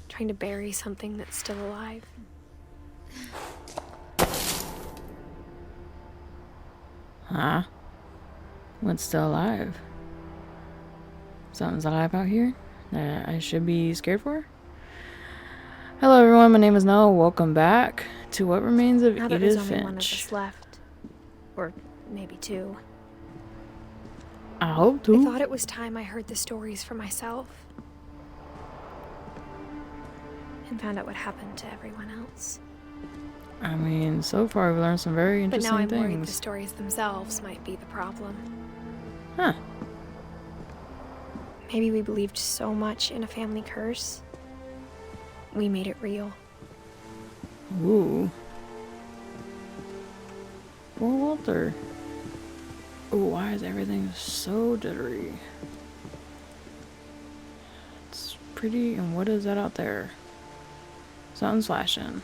trying to bury something that's still alive. Huh? What's still alive? Something's alive out here that I should be scared for? Hello everyone, my name is Noah. Welcome back to What Remains of Now that there's Edith only one of Finch. us left. Or maybe two. I hope I to. thought it was time I heard the stories for myself. And found out what happened to everyone else. I mean, so far we've learned some very But interesting now I'm worried the things. stories themselves might be the problem. Huh. Maybe we believed so much in a family curse. We made it real. Ooh. Poor Walter. Ooh, why is everything so jittery? It's pretty, and what is that out there? Something's flashing.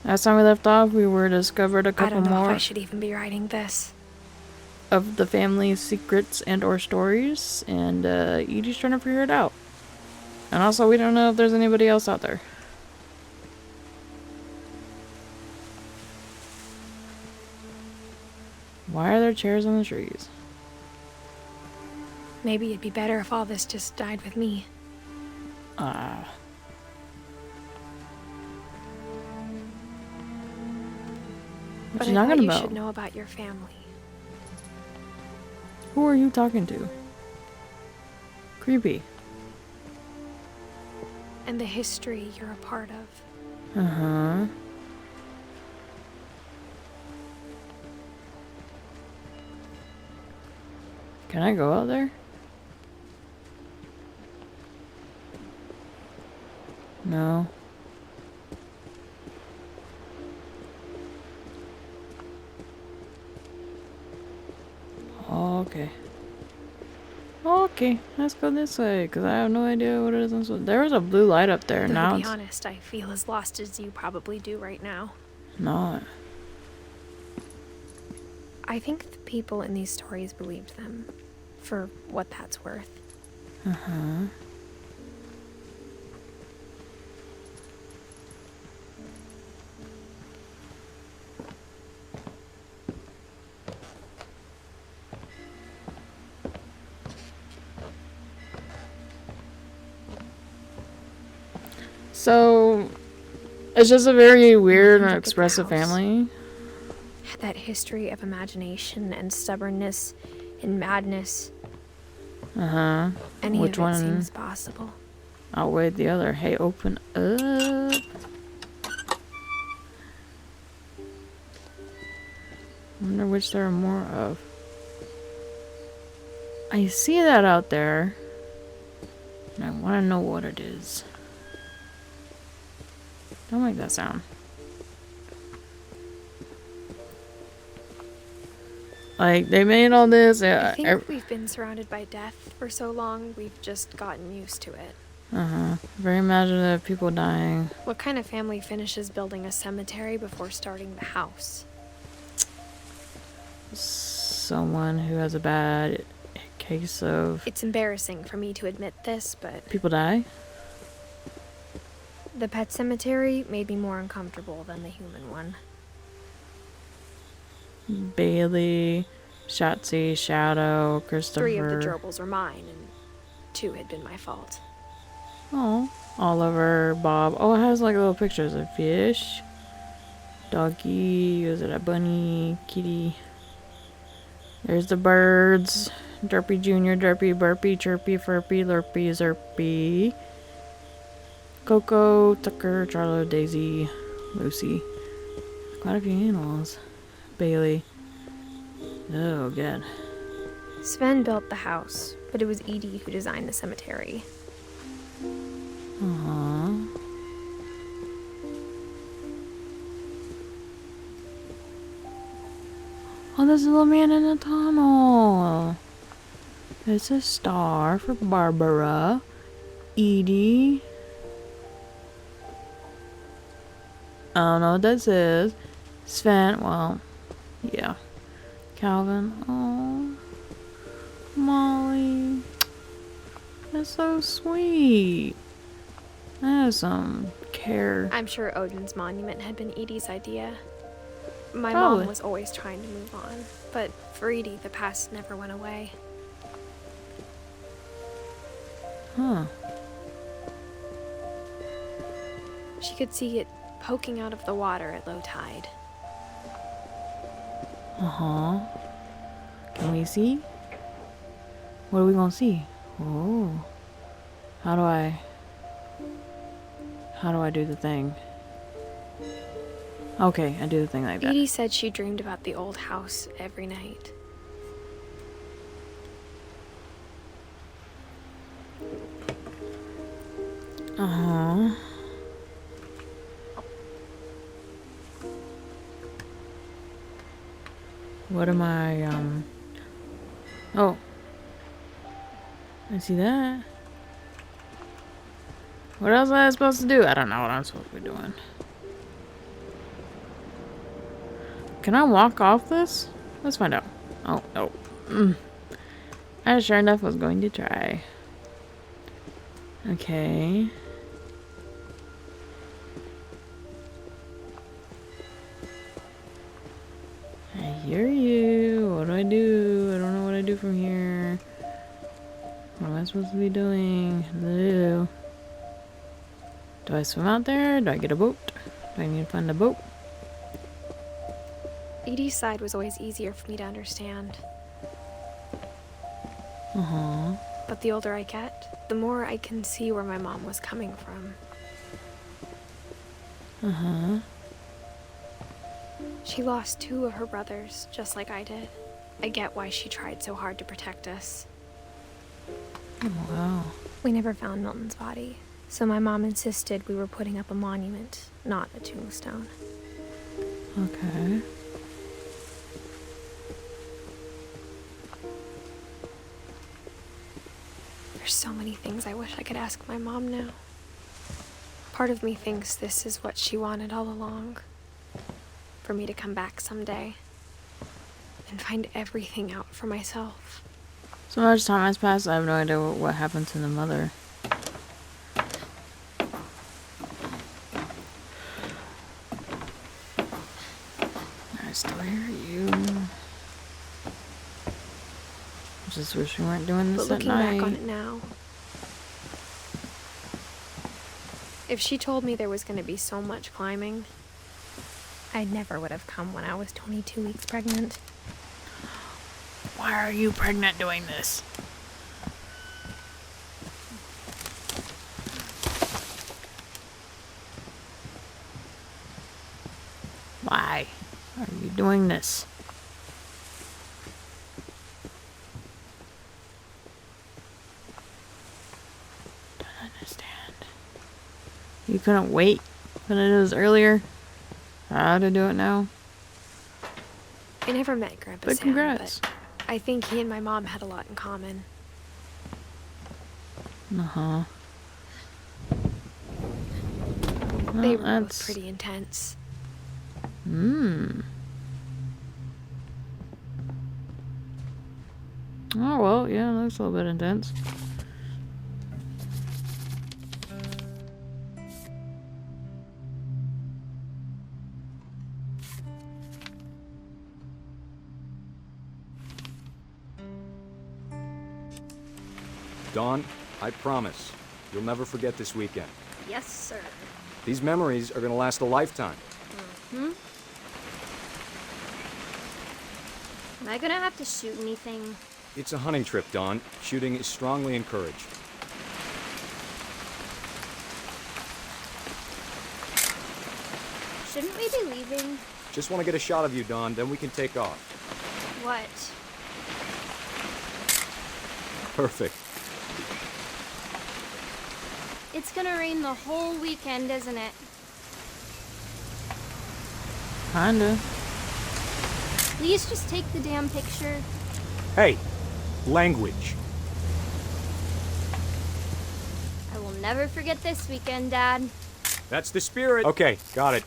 Last time we left off, we were discovered a I couple don't know more if I should even be writing this. of the family's secrets and or stories, and Edie's trying to figure it out. And also, we don't know if there's anybody else out there. Why are there chairs on the trees? Maybe it'd be better if all this just died with me. Ah. What But you I thought talking you about? should know about your family. Who are you talking to? Creepy. And the history you're a part of. Uh-huh. Can I go out there? No. Okay. Okay, let's go this way, because I have no idea what it is. There was a blue light up there. Though, Now to be it's honest, I feel as lost as you probably do right now. not. I think the people in these stories believed them, for what that's worth. Uh-huh. So, it's just a very weird and Look at the expressive house. family. Had that history of imagination and stubbornness and madness. Uh-huh. Any Which of it one seems possible. outweighed the other? Hey, open up. Wonder which there are more of. I see that out there. And I want to know what it is. Don't make that sound. Like, they made all this. I think we've been surrounded by death for so long, we've just gotten used to it. Uh-huh. Very imaginative, people dying. What kind of family finishes building a cemetery before starting the house? Someone who has a bad case of... It's embarrassing for me to admit this, but People die? the pet cemetery made me more uncomfortable than the human one. Bailey, Shotzi, Shadow, Christopher. 3 of the gerbils are mine, and 2 had been my fault. Oh, Oliver, Bob. Oh, it has like little pictures of fish, doggy, is it a bunny, kitty? There's the birds. Derpy Jr., Derpy, Burpy, Chirpy, Furpy, Lurpy, Zerpy. Coco, Tucker, Charlo, Daisy, Lucy. Quite a few animals. Bailey. Oh, good. Sven built the house, but it was Edie who designed the cemetery. Aww. Oh, there's a little man in a tunnel. It's a star for Barbara. Edie. I don't know what this is. Sven, well, yeah. Calvin. Oh, Molly. That's so sweet. That is some care. I'm sure Odin's monument had been Edie's idea. My Probably. mom was always trying to move on, but for Edie, the past never went away. Huh. She could see it poking out of the water at low tide. Uh-huh. Can we see? What are we gonna see? Oh. How do I do the thing? Okay, I do the thing like that. Edie said she dreamed about the old house every night. Uh-huh. What am I, Oh. I see that. What else am I supposed to do? I don't know what I'm supposed to be doing. Can I walk off this? Let's find out. Oh, no. I sure enough was going to try. Okay. I hear you. What do I do? I don't know what I do from here. What am I supposed to be doing? Hello. Do I swim out there? Do I get a boat? Do I need to find a boat? Edie's side was always easier for me to understand. Uh-huh. But the older I get, the more I can see where my mom was coming from. Uh-huh. She lost 2 of her brothers, just like I did. I get why she tried so hard to protect us. Oh, wow. We never found Milton's body, so my mom insisted we were putting up a monument, not a tombstone. Okay. There's so many things I wish I could ask my mom now. Part of me thinks this is what she wanted all along. For me to come back someday and find everything out for myself. So much time has passed, I have no idea what happened to the mother. I still hear you. I just wish we weren't doing this But at looking night. back on it now, if she told me there was going to be so much climbing, I never would have come when I was 22 weeks pregnant. Why are you pregnant doing this? Why are you doing this? Don't understand. You couldn't wait. Couldn't do this earlier? How to do it now? I never met Grandpa But Sam, congrats. but I think he and my mom had a lot in common. Uh-huh. They Well, were both pretty intense. Oh, well, yeah, looks a little bit intense. Dawn, I promise, you'll never forget this weekend. Yes, sir. These memories are gonna last a lifetime. Am I gonna have to shoot anything? It's a hunting trip, Dawn. Shooting is strongly encouraged. Shouldn't we be leaving? Just want to get a shot of you, Dawn, then we can take off. What? Perfect. It's gonna rain the whole weekend, isn't it? Kinda. Please just take the damn picture. Hey, language. I will never forget this weekend, Dad. That's the spirit. Okay, got it.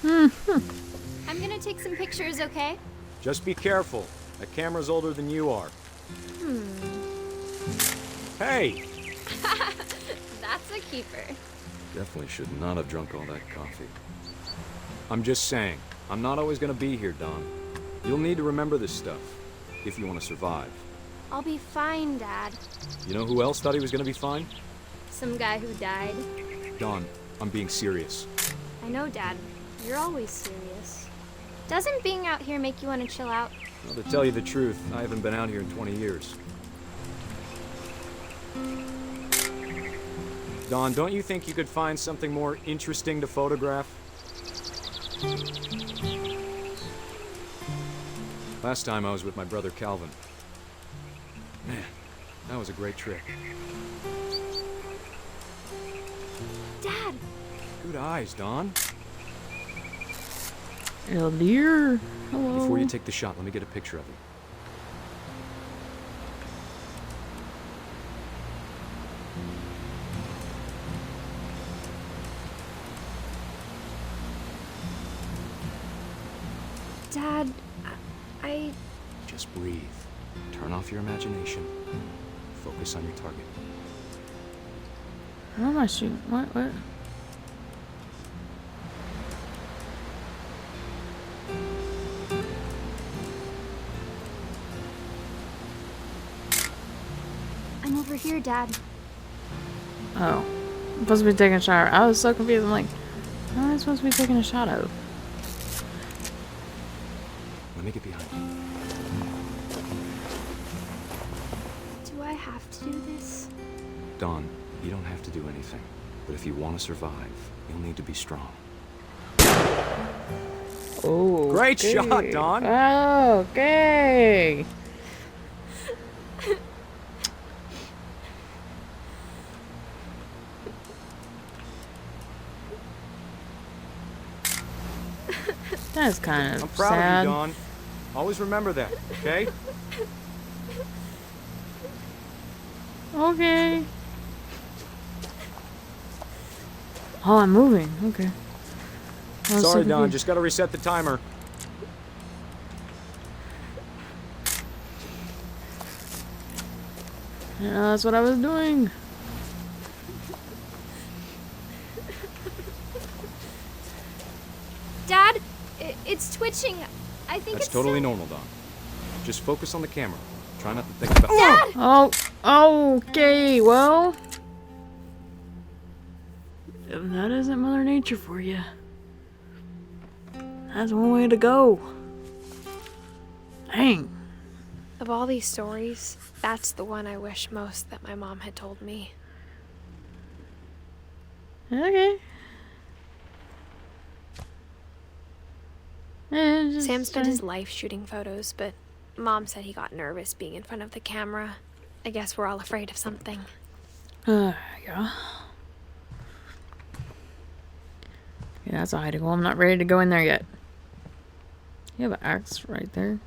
I'm gonna take some pictures, okay? Just be careful. That camera's older than you are. Hey, That's a keeper. Definitely should not have drunk all that coffee. I'm just saying, I'm not always gonna be here, Dawn. You'll need to remember this stuff, if you want to survive. I'll be fine, Dad. You know who else thought he was gonna be fine? Some guy who died. Dawn, I'm being serious. I know, Dad. You're always serious. Doesn't being out here make you want to chill out? Well, to tell you the truth, I haven't been out here in 20 years. Dawn, don't you think you could find something more interesting to photograph? Last time I was with my brother Calvin. Man, that was a great trip. Dad! Good eyes, Dawn. Oh dear. Hello. Before you take the shot, let me get a picture of you. Dad, I... Just breathe. Turn off your imagination. Focus on your target. How am I shooting? What? I'm over here, Dad. Oh. I'm supposed to be taking a shower. I was so confused. I'm like, how am I supposed to be taking a shot of? Let me get behind you. Do I have to do this? Dawn, you don't have to do anything. But if you want to survive, you'll need to be strong. Oh. Great shot, Dawn! Okay. That's kind of I'm proud sad. of you, Dawn. Always remember that, okay? Okay. Oh, I'm moving. Okay. I was so Sorry, Dawn. confused. Just gotta reset the timer. Yeah, that's what I was doing. Dad, it's twitching. I think That's it's totally so... normal, Dawn. Just focus on the camera. Try not to think about... Dad! Oh, okay. Well, if that isn't Mother Nature for you, that's one way to go. Dang. Of all these stories, that's the one I wish most that my mom had told me. Okay. Just Sam spent his life shooting photos, but Mom said he got nervous being in front of the camera. I guess we're all afraid of something. Yeah. Yeah, that's a hiding hole. I'm not ready to go in there yet. You have an axe right there.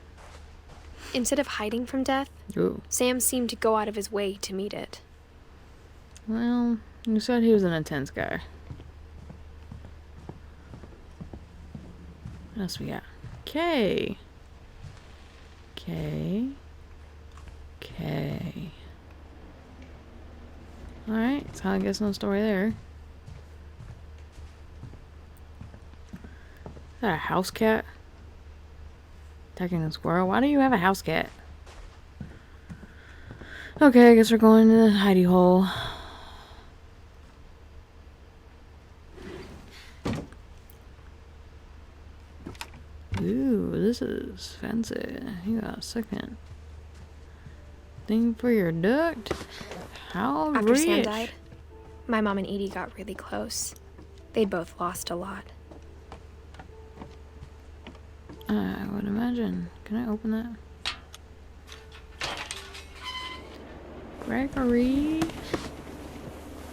Instead of hiding from death, Ooh. Sam seemed to go out of his way to meet it. Well, you said he was an intense guy. What else we got? K. Alright, so I guess no story there. Is that a house cat? Attacking a squirrel? Why do you have a house cat? Okay, I guess we're going to the hidey hole. Ooh, this is fancy. You got a second thing for your duct? How After rich. Sam died, my mom and Edie got really close. They'd both lost a lot. I would imagine. Can I open that? Gregory?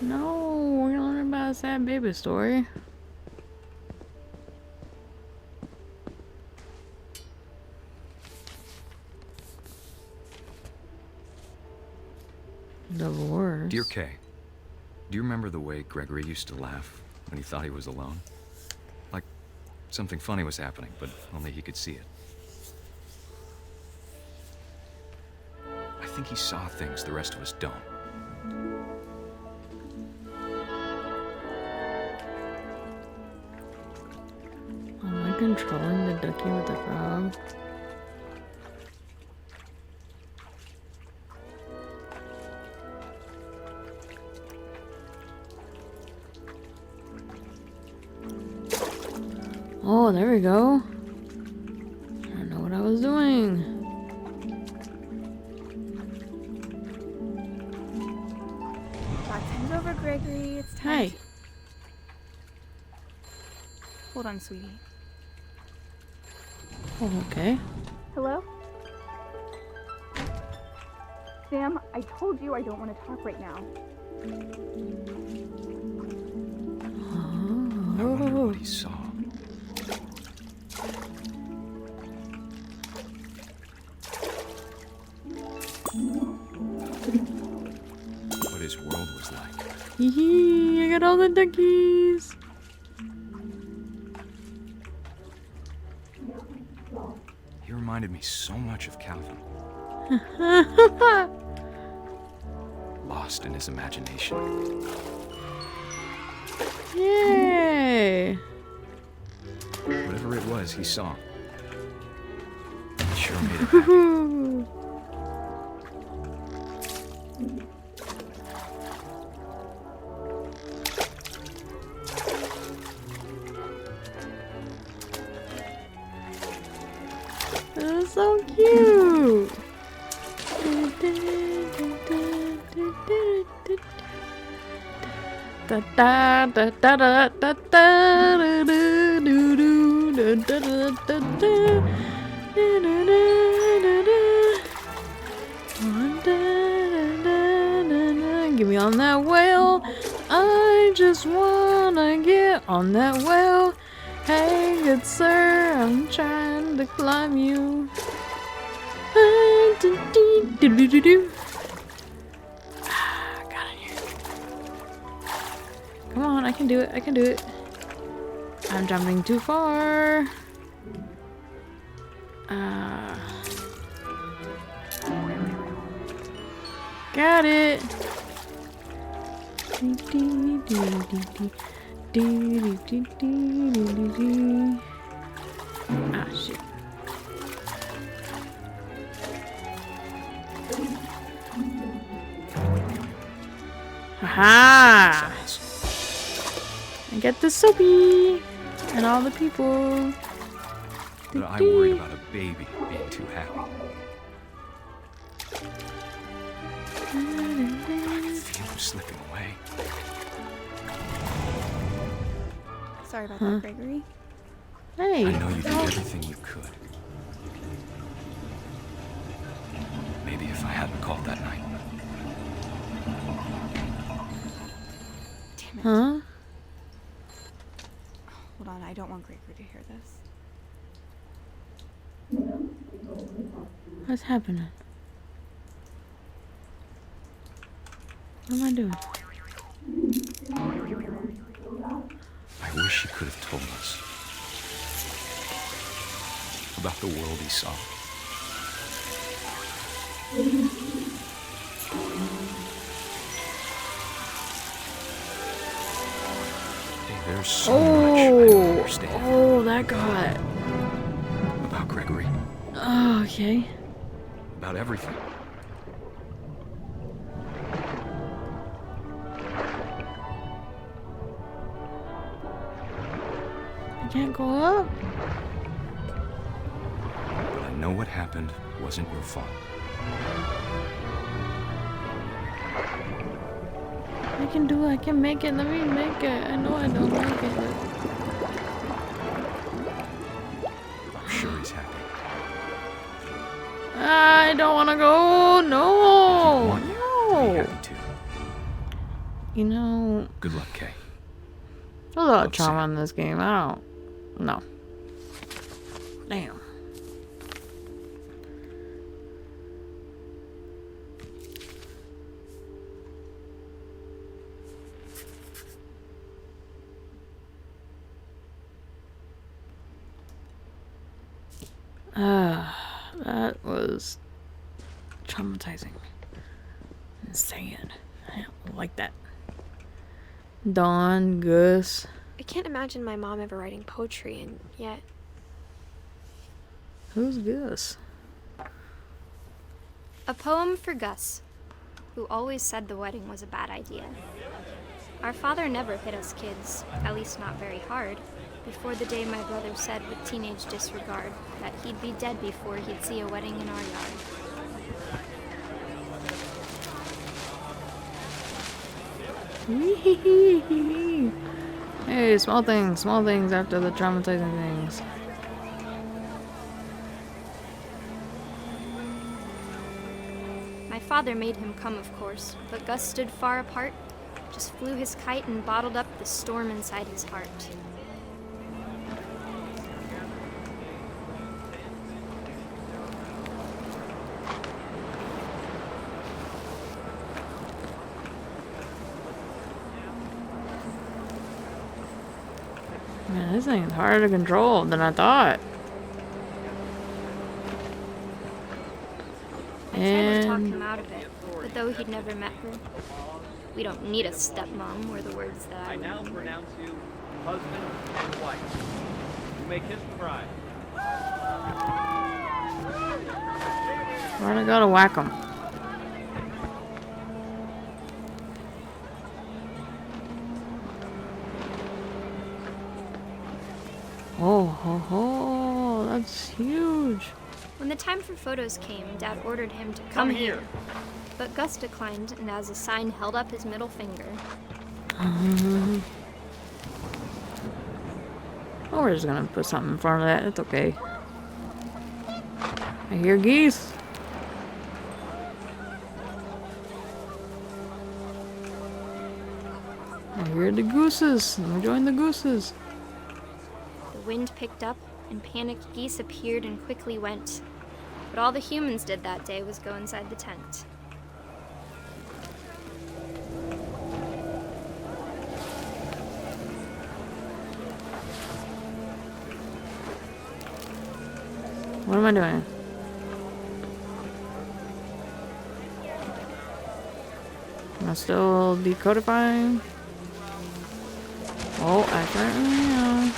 No, we're gonna learn about a sad baby story. Divorce. Dear Kay, do you remember the way Gregory used to laugh when he thought he was alone? Like something funny was happening, but only he could see it. I think he saw things the rest of us don't. controlling the ducky with the frog? Oh, there we go. I don't know what I was doing. Back time's over, Gregory. It's time. Hey. to- Hold on, sweetie. Oh, okay. Hello? Sam, I told you I don't want to talk right now. I wonder what he saw. What his world was like. Hee, I got all the duckies. He reminded me so much of Calvin. Lost in his imagination. Yay! Whatever it was he saw. It sure made him happy. Woohoo! That's so cute. Da da da da da da da do do do da da da da Get me on that whale. I just wanna get on that whale. Hey, good sir, I'm trying to climb you. Got in here. Come on, I can do it. I can do it. I'm jumping too far. Got it. Ah, shit. Aha! I get the soapy and all the people. But I worried about a baby being too happy. I can feel him slipping away. Sorry about that, Gregory. Hey. I know you did everything you could. Maybe if I hadn't called that night. Damn it. Huh? Hold on, I don't want Gregory to hear this. What's happening? What am I doing? I wish he could have told us about the world he saw. There's so much I don't understand Oh, that got. about Gregory, Oh, okay. about everything. I can't go up. But I know what happened wasn't your fault. I can do it. I can make it. Let me make it. I know I don't make it. I'm sure he's happy. I don't want to go. No. I want you to be No. happy too. You know, Good luck, Kay. there's a lot of Love trauma Sam. in this game. I don't. No. Damn. That was traumatizing. Insane. I don't like that. Dawn, Gus. I can't imagine my mom ever writing poetry, and yet Who's Gus? A poem for Gus, who always said the wedding was a bad idea. Our father never hit us kids, at least not very hard, before the day my brother said with teenage disregard that he'd be dead before he'd see a wedding in our yard. Hey, small things after the traumatizing things. My father made him come, of course, but Gus stood far apart, just flew his kite and bottled up the storm inside his heart. Man, this thing is harder to control than I thought. I tried to talk him out of it, but though he'd never met her, we don't need a stepmom were the words that I now remember. pronounce you husband and wife. You may kiss the bride. Why'd I gotta whack him? Oh, ho, ho, that's huge. When the time for photos came, Dad ordered him to come here. But Gus declined and as a sign held up his middle finger. Oh, we're just gonna put something in front of that. It's okay. I hear geese. I hear the gooses. Let me join the gooses. The wind picked up and panicked geese appeared and quickly went. But all the humans did that day was go inside the tent. What am I doing? Am I still decodifying? Oh, I certainly am.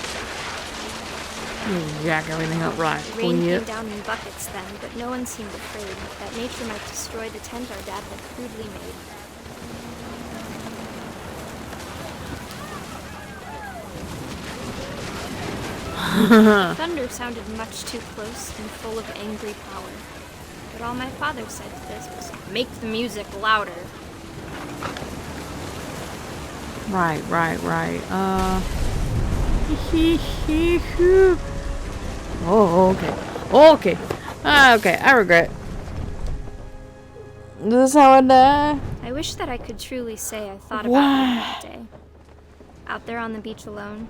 Jack everything up right. Rain came Yep. down in buckets then, but no one seemed afraid that nature might destroy the tent our dad had crudely made. Thunder sounded much too close and full of angry power. But all my father said to this was, "Make the music louder." Right. Oh, okay. Okay. Okay, I regret. This is how I die? I wish that I could truly say I thought about him that day. Out there on the beach alone,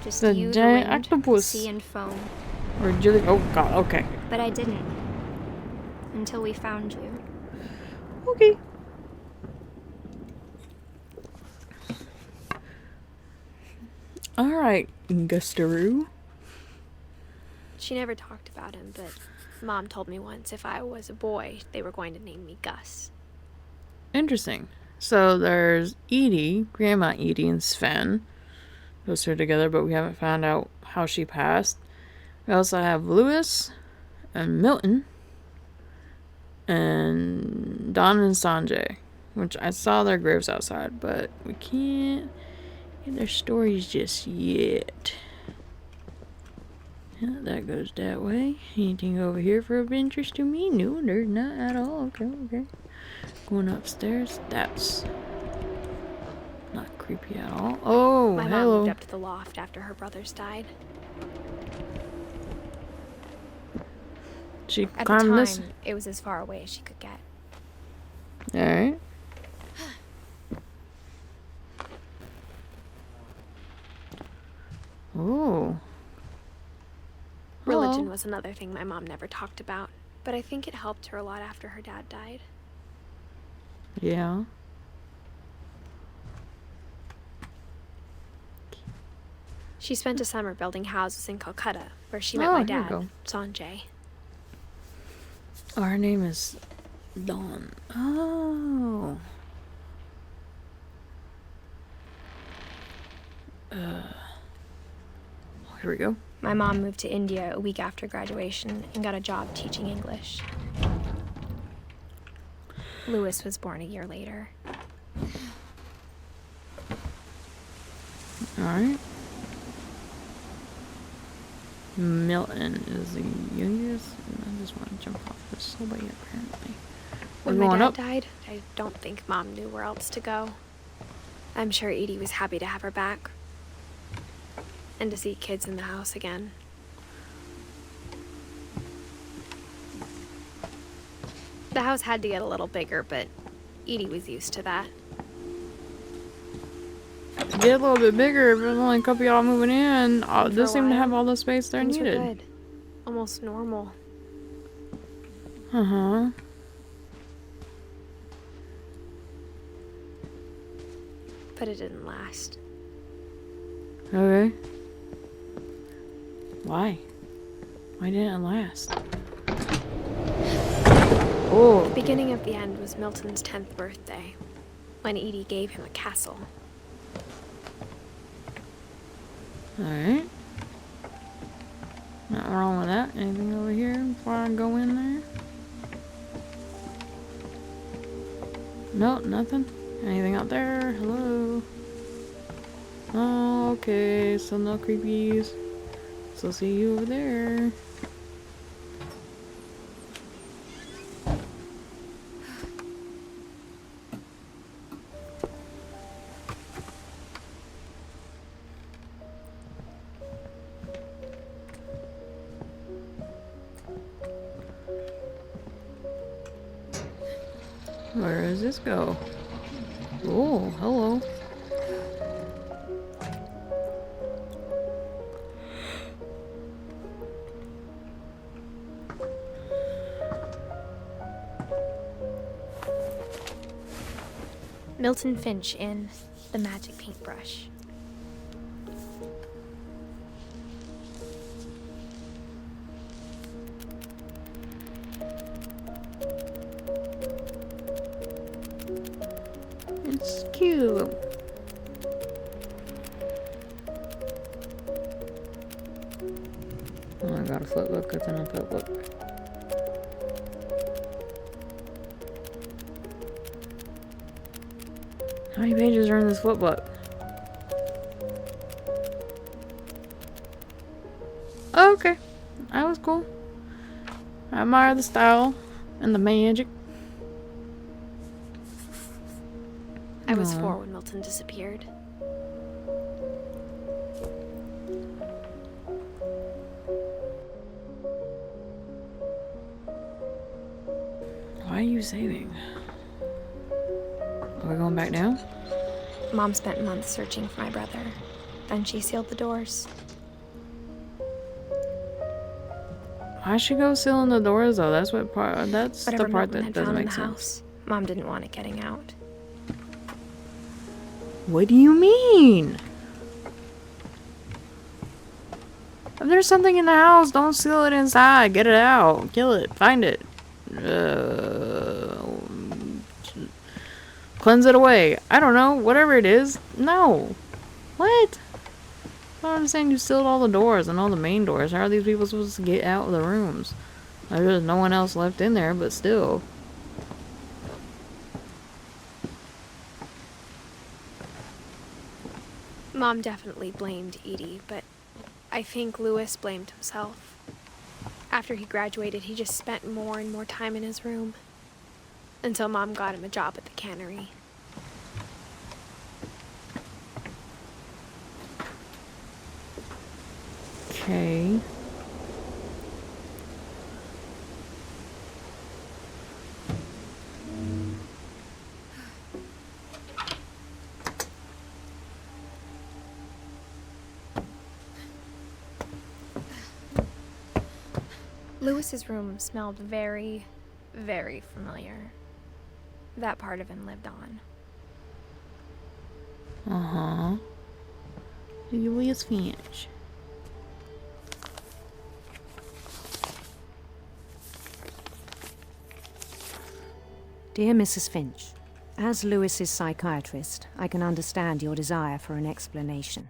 just The you, the giant wind, octopus. sea and foam. Or Julie? Oh god, okay. But I didn't. Until we found you. Okay. Alright, Gustaroo. She never talked about him, but Mom told me once if I was a boy, they were going to name me Gus. Interesting. So there's Edie, Grandma Edie, and Sven. Those are together, but we haven't found out how she passed. We also have Lewis and Milton and Don and Sanjay, which I saw their graves outside, but we can't get their stories just yet. Yeah, that goes that way. Anything over here for of interest to me? No, there's not at all. Okay. Going upstairs. That's not creepy at all. Oh, My mom hello. moved up to the loft after her brothers died. She At the climbed time, this. it was as far away as she could get. Alright. Oh. Religion Hello. was another thing my mom never talked about, but I think it helped her a lot after her dad died. Yeah. She spent a summer building houses in Calcutta, where she met Oh, my here you dad, go. Sanjay. Oh, her name is Dawn. Oh. here we go. My mom moved to India a week after graduation and got a job teaching English. Lewis was born a year later. Alright. Milton is the youngest. I just want to jump off this subway apparently. When We're my going dad up. died, I don't think Mom knew where else to go. I'm sure Edie was happy to have her back. And to see kids in the house again. The house had to get a little bigger, but Edie was used to that. Get a little bit bigger, but there's only a couple y'all moving in. And for This a seemed to have while, all the space there Things were needed. good. Almost normal. Uh-huh. But it didn't last. Okay. Why? Why didn't it last? Oh. The beginning of the end was Milton's 10th birthday, when Edie gave him a castle. Alright. Nothing wrong with that. Anything over here before I go in there? No, nothing. Anything out there? Hello? Oh, okay. So no creepies. So see you over there. Where does this go? Oh, hello. Milton Finch in The Magic Paintbrush. It's cute. Oh, I got a flip book. It's in a flip book. How many pages are in this flip book? Okay. That was cool. I admire the style and the magic. I was Aw. 4 when Milton disappeared. Why are you saving? Are we going back down? Mom spent months searching for my brother. Then she sealed the doors. Why should go sealing the doors though? That's what part. That's Whatever the part Milton that had doesn't found in make the sense. house, Mom didn't want it getting out. What do you mean? If there's something in the house, don't seal it inside. Get it out. Kill it. Find it. Cleanse it away. I don't know. Whatever it is. No. What? I don't understand. You sealed all the doors and all the main doors. How are these people supposed to get out of the rooms? There's no one else left in there, but still. Mom definitely blamed Edie, but I think Lewis blamed himself. After he graduated, he just spent more and more time in his room. Until Mom got him a job at the cannery. Okay. Lewis's room smelled very, very familiar. That part of him lived on. Uh-huh. Julius Finch. Dear Mrs. Finch, as Lewis's psychiatrist, I can understand your desire for an explanation.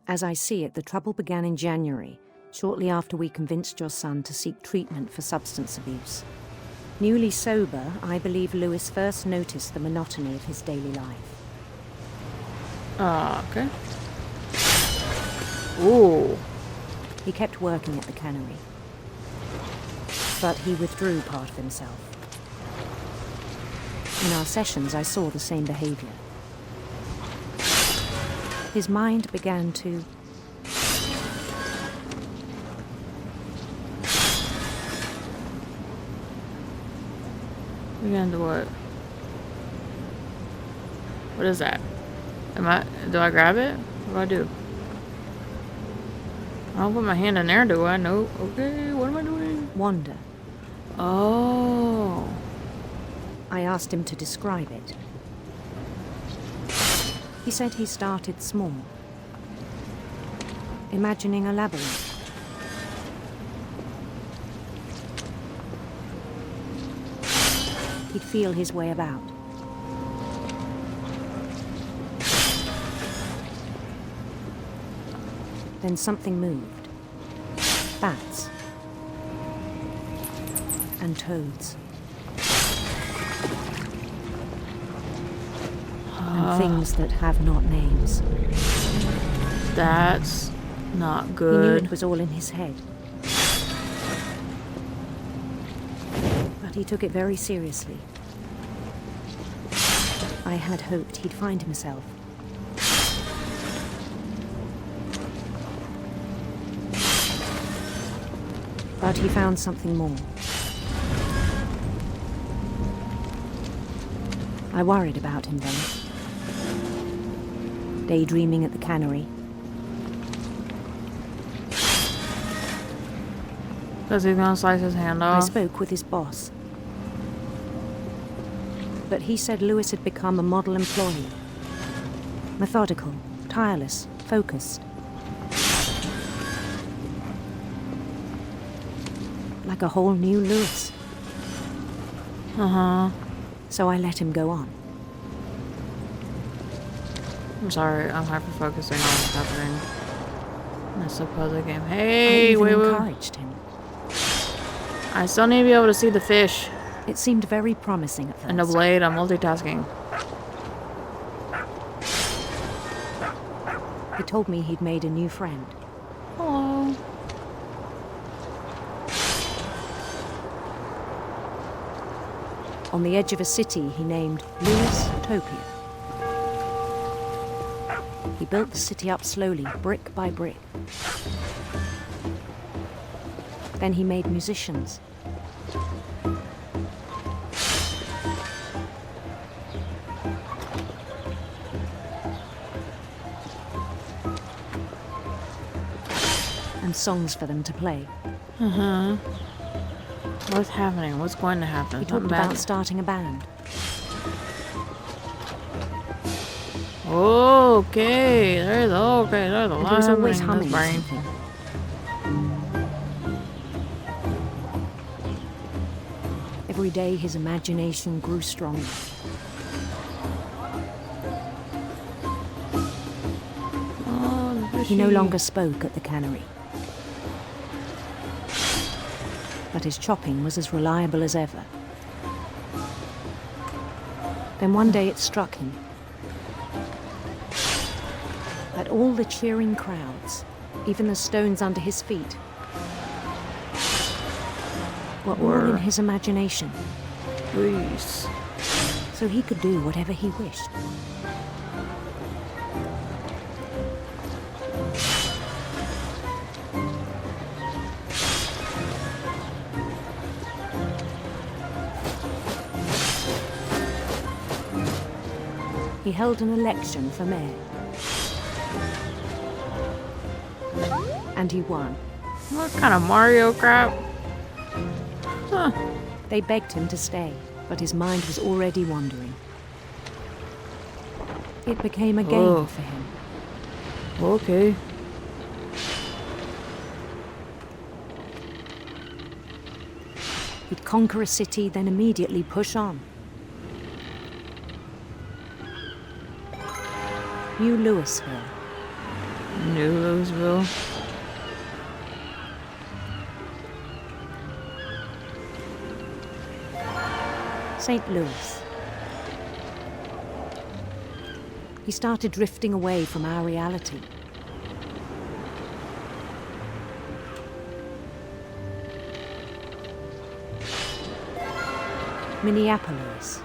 As I see it, the trouble began in January, shortly after we convinced your son to seek treatment for substance abuse. Newly sober, I believe Lewis first noticed the monotony of his daily life. Okay. Ooh. He kept working at the cannery, but he withdrew part of himself. In our sessions, I saw the same behavior. His mind began to... Began to what? What is that? Do I grab it? What do I do? I don't put my hand in there, do I? No. Okay, what am I doing? wander. Oh. I asked him to describe it. He said he started small, imagining a labyrinth. He'd feel his way about. Then something moved. Bats. And toads. And things that have not names. That's not He knew good. it was all in his head. But he took it very seriously. I had hoped he'd find himself. But he found something more. I worried about him then. Daydreaming at the cannery. Because he's gonna slice his hand I off. spoke with his boss. But he said Lewis had become a model employee. Methodical, tireless, focused. Like a whole new Lewis. Uh-huh. So I let him go on. I'm sorry, I'm hyper-focusing on what's happening. That's a puzzle game. I Hey, even wait. encouraged him. I still need to be able to see the fish. It seemed very promising at first. And the blade, I'm multitasking. He told me he'd made a new friend. Hello. On the edge of a city he named Lewis Topia. He built the city up slowly, brick by brick. Then he made musicians. And songs for them to play. Uh-huh. What's happening? What's going to happen? He talked Something bad. about starting a band. Okay, there's a And lot he was always happening in humming this brain. something. Every day his imagination grew stronger. Oh, the He no fishy. longer spoke at the cannery. But his chopping was as reliable as ever. Then one day it struck him that all the cheering crowds, even the stones under his feet, were all in his imagination, Please. so he could do whatever he wished. He held an election for mayor. And he won. What kind of Mario crap? Huh. They begged him to stay, but his mind was already wandering. It became a game Oh. for him. Okay. He'd conquer a city, then immediately push on. New Louisville. New Louisville. St. Louis. He started drifting away from our reality. Minneapolis.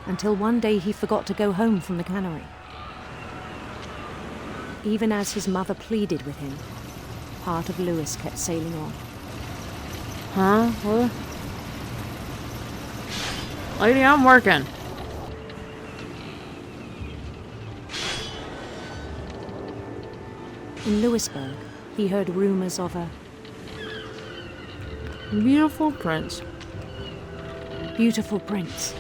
Until one day he forgot to go home from the cannery. Even as his mother pleaded with him, part of Louis kept sailing on. Huh? What? Lady, I'm working. In Louisburg, he heard rumors of a Beautiful prince. beautiful prince.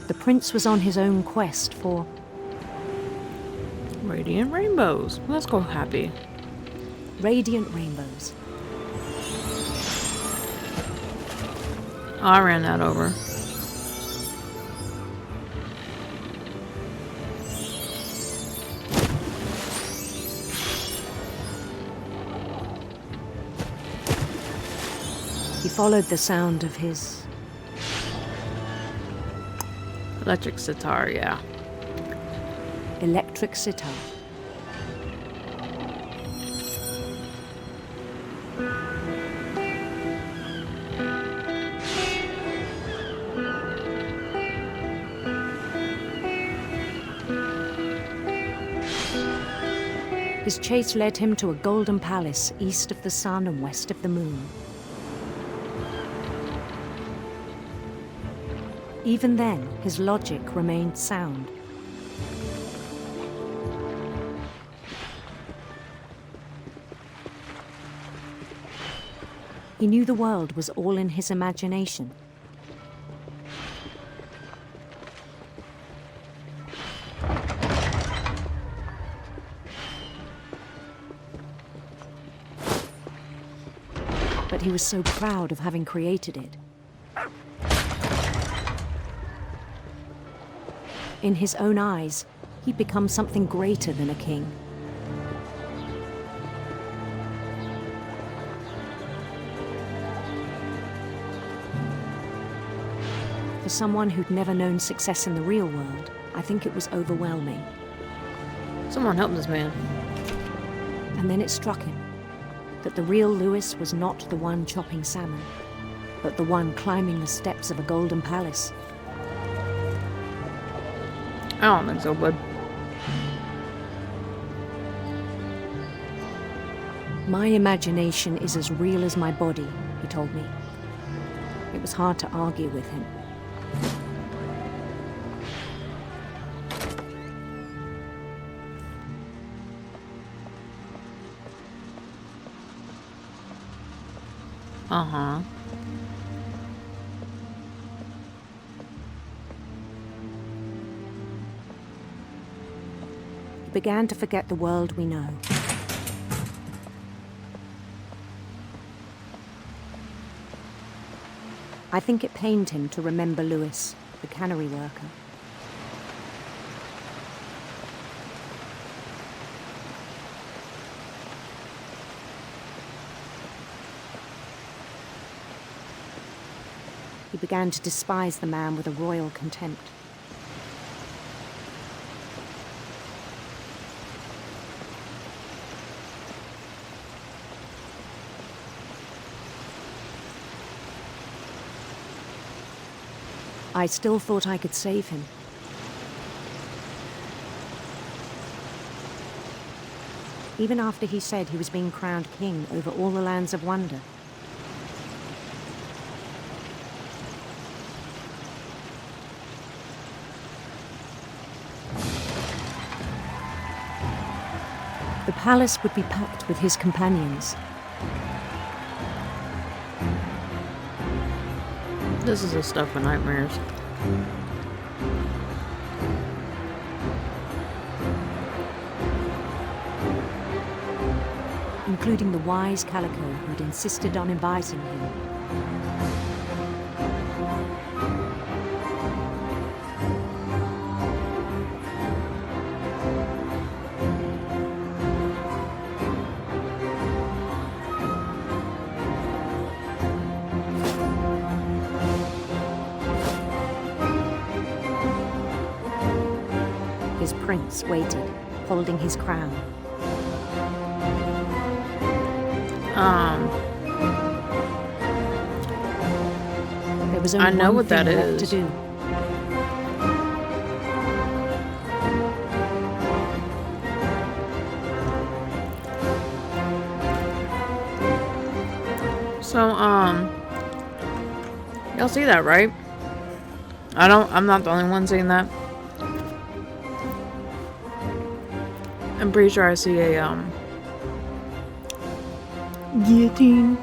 The prince was on his own quest for Radiant rainbows. Let's go happy. radiant rainbows. I ran that over. He followed the sound of his Electric sitar, yeah. electric sitar. His chase led him to a golden palace east of the sun and west of the moon. Even then, his logic remained sound. He knew the world was all in his imagination. But he was so proud of having created it. In his own eyes, he'd become something greater than a king. For someone who'd never known success in the real world, I think it was overwhelming. Someone help this man. And then it struck him that the real Louis was not the one chopping salmon, but the one climbing the steps of a golden palace. I don't think so, bud. My imagination is as real as my body, he told me. It was hard to argue with him. Uh-huh. He began to forget the world we know. I think it pained him to remember Louis, the cannery worker. He began to despise the man with a royal contempt. I still thought I could save him. Even after he said he was being crowned king over all the lands of wonder. The palace would be packed with his companions. This is the stuff of nightmares. including the wise Calico who'd insisted on inviting him. His prince waited, holding his crown. There was only I know one what that thing left is. to do. So, y'all see that, right? I'm not the only one seeing that. I'm pretty sure I see a, guillotine.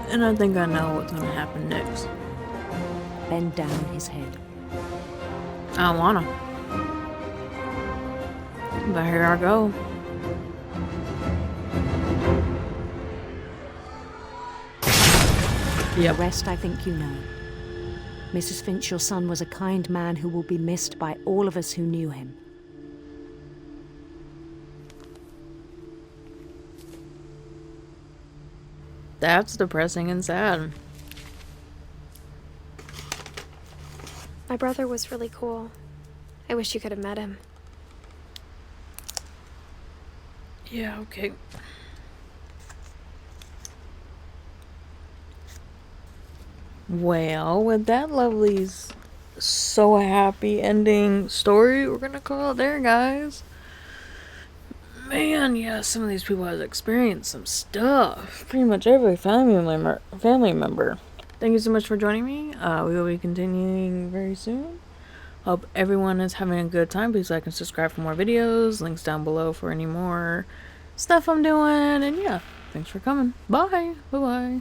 And I think I know what's gonna happen next. Bend down his head. I don't wanna. But here I go. The rest I think you know. Mrs. Finch, your son was a kind man who will be missed by all of us who knew him. That's depressing and sad. My brother was really cool. I wish you could have met him. Yeah, okay. Well, with that lovely, so happy ending story, we're gonna call it there, guys. Man, yeah, some of these people have experienced some stuff. Pretty much every family member. Thank you so much for joining me. We will be continuing very soon. Hope everyone is having a good time. Please like and subscribe for more videos. Links down below for any more stuff I'm doing. And yeah, thanks for coming. Bye. Bye-bye.